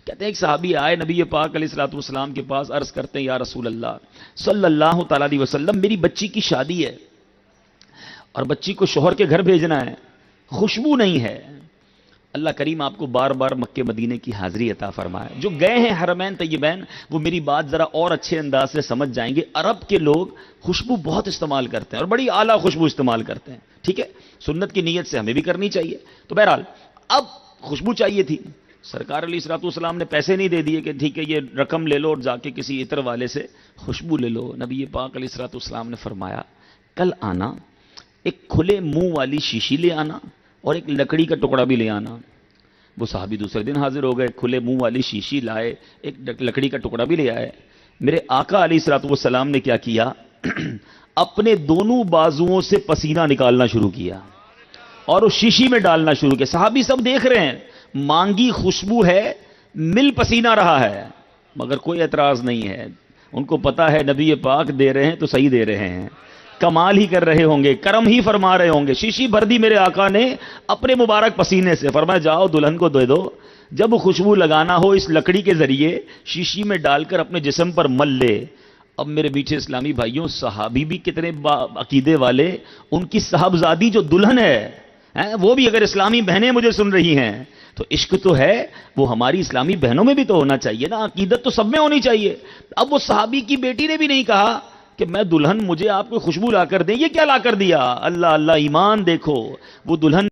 کہتے ہیں ایک صحابی آئے نبی پاک علیہ الصلوۃ والسلام کے پاس، عرض کرتے ہیں یا رسول اللہ صلی اللہ تعالی علیہ وسلم، میری بچی کی شادی ہے اور بچی کو شوہر کے گھر بھیجنا ہے، خوشبو نہیں ہے۔ اللہ کریم آپ کو بار بار مکے مدینے کی حاضری عطا فرمائے۔ جو گئے ہیں حرمین طیبین وہ میری بات ذرا اور اچھے انداز سے سمجھ جائیں گے۔ عرب کے لوگ خوشبو بہت استعمال کرتے ہیں اور بڑی اعلیٰ خوشبو استعمال کرتے ہیں، ٹھیک ہے، سنت کی نیت سے ہمیں بھی کرنی چاہیے۔ تو بہرحال اب خوشبو چاہیے تھی، سرکار علیہ الصلوۃ والسلام نے پیسے نہیں دے دیے کہ ٹھیک ہے یہ رقم لے لو اور جا کے کسی عطر والے سے خوشبو لے لو۔ نبی پاک علیہ الصلوۃ والسلام نے فرمایا کل آنا، ایک کھلے منہ والی شیشی لے آنا اور ایک لکڑی کا ٹکڑا بھی لے آنا۔ وہ صحابی دوسرے دن حاضر ہو گئے، کھلے منہ والی شیشی لائے، ایک لکڑی کا ٹکڑا بھی لے آئے۔ میرے آقا علیہ الصلوۃ والسلام نے کیا کیا، اپنے دونوں بازوؤں سے پسینہ نکالنا شروع کیا اور اس شیشی میں ڈالنا شروع کیا۔ صحابی سب دیکھ رہے ہیں، مانگی خوشبو ہے، مل پسینہ رہا ہے، مگر کوئی اعتراض نہیں ہے۔ ان کو پتا ہے نبی پاک دے رہے ہیں تو صحیح دے رہے ہیں، کمال ہی کر رہے ہوں گے، کرم ہی فرما رہے ہوں گے۔ شیشی بھر دی میرے آقا نے اپنے مبارک پسینے سے، فرمایا جاؤ دلہن کو دے دو، جب خوشبو لگانا ہو اس لکڑی کے ذریعے شیشی میں ڈال کر اپنے جسم پر مل لے۔ اب میرے میٹھے اسلامی بھائیوں، صحابی بھی کتنے عقیدے والے، ان کی صاحبزادی جو دلہن ہے وہ بھی اگر اسلامی بہنیں مجھے سن رہی ہیں تو عشق تو ہے، وہ ہماری اسلامی بہنوں میں بھی تو ہونا چاہیے نا، عقیدت تو سب میں ہونی چاہیے۔ اب وہ صحابی کی بیٹی نے بھی نہیں کہا کہ میں دلہن مجھے آپ کو خوشبو لا کر دیں، یہ کیا لا کر دیا، اللہ اللہ ایمان دیکھو، وہ دلہن